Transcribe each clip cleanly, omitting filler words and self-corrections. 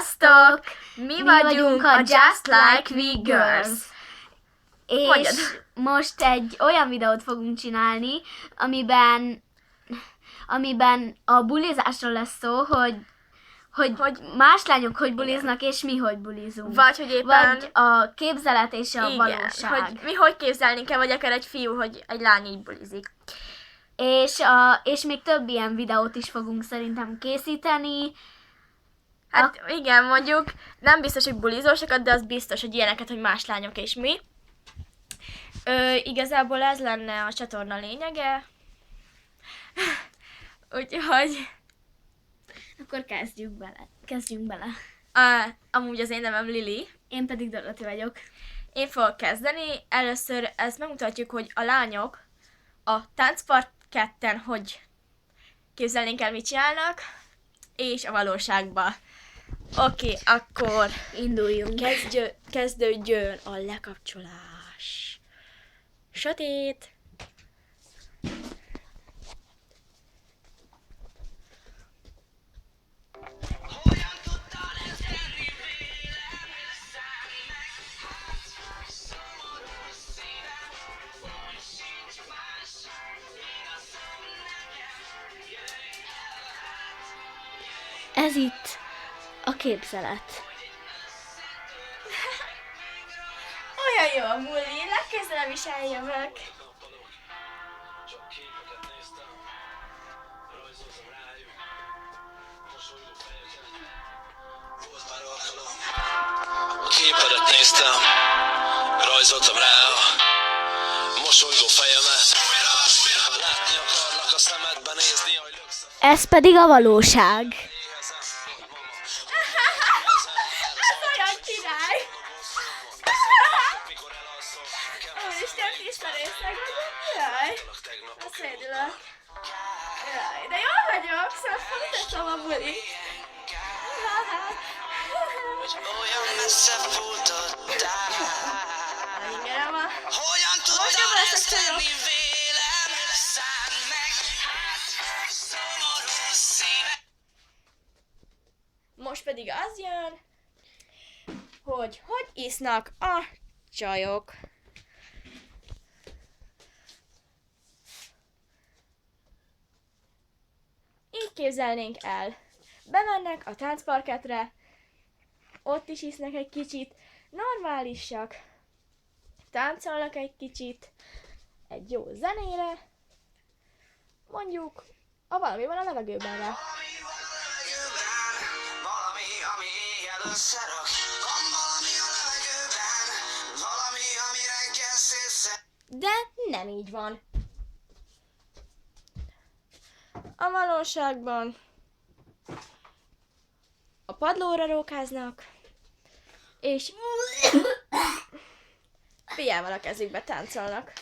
Sziasztok! Mi vagyunk a Just Like We Girls. És Mondjad. most egy olyan videót fogunk csinálni, amiben a bulizásról lesz szó, hogy más lányok hogy buliznak, és mi hogy bulizunk. Vagy hogy éppen... Vagy a képzelet és a valóság. hogy mi hogy képzelnénk el, vagy akár egy fiú, hogy egy lány így bulizik. És még több ilyen videót is fogunk szerintem készíteni. Hát igen, mondjuk nem biztos, hogy bulizósokat, de az biztos, hogy ilyeneket, hogy más lányok és mi. Igazából ez lenne a csatorna lényege. Úgyhogy... Akkor kezdjünk bele. Amúgy az én nevem Lili. Én pedig Doroti vagyok. Én fogok kezdeni. Először ezt megmutatjuk, hogy a lányok a táncparketten hogy képzelnénk el, mit csinálnak, és a valóságban. Oké, akkor Induljunk. kezdődjön a lekapcsolás. Sötét. Ez itt a képzelet. Olyan jó a muli, legközelebb is eljövök. A képedet néztem, rajzoltam rá a mosolygó fejemet. Látni akarlak a szemedben, nézni, hogy löksz a Ez pedig a valóság. féhezem. Ez olyan király! Mikor elalszol, Úristen, ismerészek vagyok, jaj! tegnap Azt szédülök. Jaj, de jól vagyok, szóval folytatom a buli. olyan messze futottál. Ingerem a... Hogyan Most tudtál jobb lesz a ezt csajok. tenni vélem? Szánj meg, szomorú szíve. Most pedig az jön, hogy isznak a csajok. Így képzelnénk el. Bemennek a táncparketre, ott is isznek egy kicsit, normálisak, táncolnak egy kicsit, egy jó zenére, mondjuk valami van a levegőben rá. Valami, ami éjjel összerak. Van valami a levegőben, valami, ami reggel szélszer. De nem így van. A valóságban a padlóra rókáznak, és fiával a kezükbe táncolnak.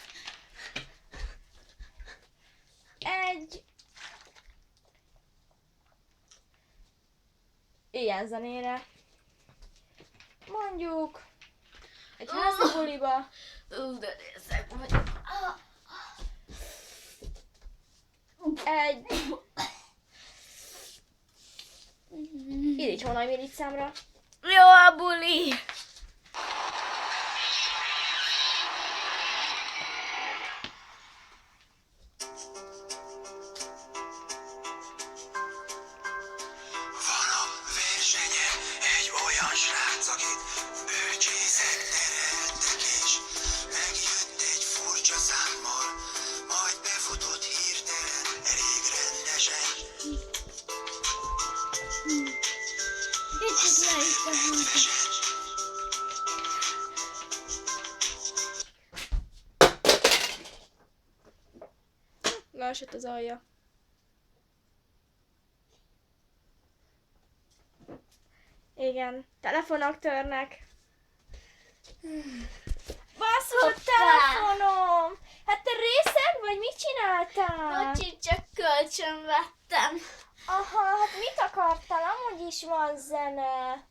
Egy ilyen zenére, mondjuk egy házi buliba, De nézzek, hogy... egy Irigy Hónaj Mirigy számra. Jó a buli! Van a versenye egy olyan srác, akit bölcsészek tereltek, és megjött egy furcsa számmal, majd befutott hirtelen, elég rendesen. Kedvesen. Leesett az alja. Igen, telefonok törnek. Basszott telefonom! Hát te részeg vagy? Mit csináltál? Bocsi, csak kölcsön vettem. Aha, hát mit akartál? Amúgy is van zene.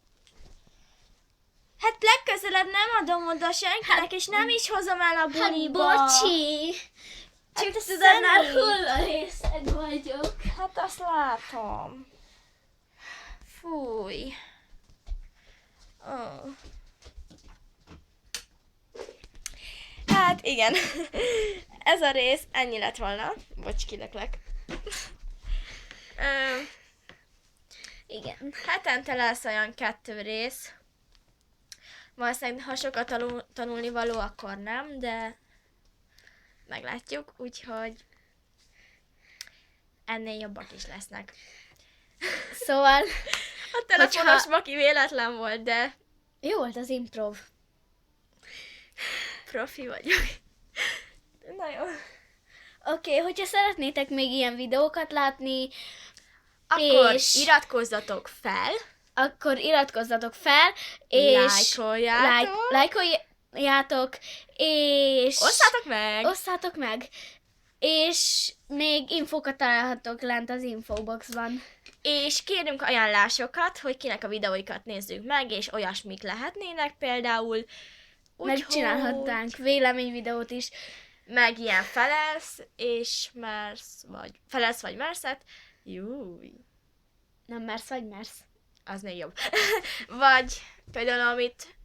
Hát legközelebb nem adom oda senkinek, és nem is hozom el a Hát buliba. bocsi! Hát Csak te tudod, már személy. hullarészeg vagyok. Hát azt látom. Fúj. Hát igen. Ez a rész ennyi lett volna. Bocs, kilöklek. Igen. Hetente lesz olyan 2 rész. Valószínűleg, ha sokat tanulni való, akkor nem, de meglátjuk, úgyhogy ennél jobbak is lesznek. Szóval A telefonos maki véletlen volt, de jó volt az improv. profi vagyok. Na jó. Oké, hogyha szeretnétek még ilyen videókat látni, Akkor És- iratkozzatok fel, akkor iratkozzatok fel, és lájkoljátok, és osszátok meg, és még infókat találhatok lent az infoboxban. és kérünk ajánlásokat, hogy kinek a videóikat nézzük meg, és olyasmik lehetnének például. Megcsinálhatnánk véleményvideót is. Meg ilyen felelsz, és mersz, vagy merszet. Júj, Nem mersz, vagy mersz. az még jobb. Vagy például, amit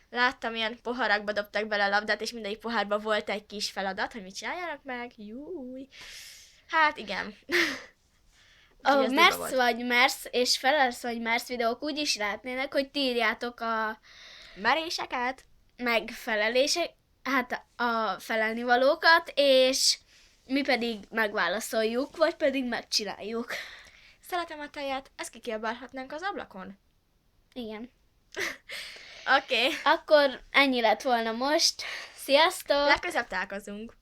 láttam, ilyen poharakba dobtak bele labdát, és mindegyik pohárban volt egy kis feladat, hogy mit csináljanak meg. Júj. Hát igen. A Úgyhogy ez mersz durva volt. vagy mersz, és felelsz vagy mersz videók úgy is lehetnének, hogy ti írjátok a Meréseket. megfelelések, hát a felelni valókat, és mi pedig megválaszoljuk, vagy pedig megcsináljuk. Szeretem a tejet, ezt kikiabálhatnánk az ablakon? Igen. Oké. Akkor ennyi lett volna most. Sziasztok! Legközelebb találkozunk.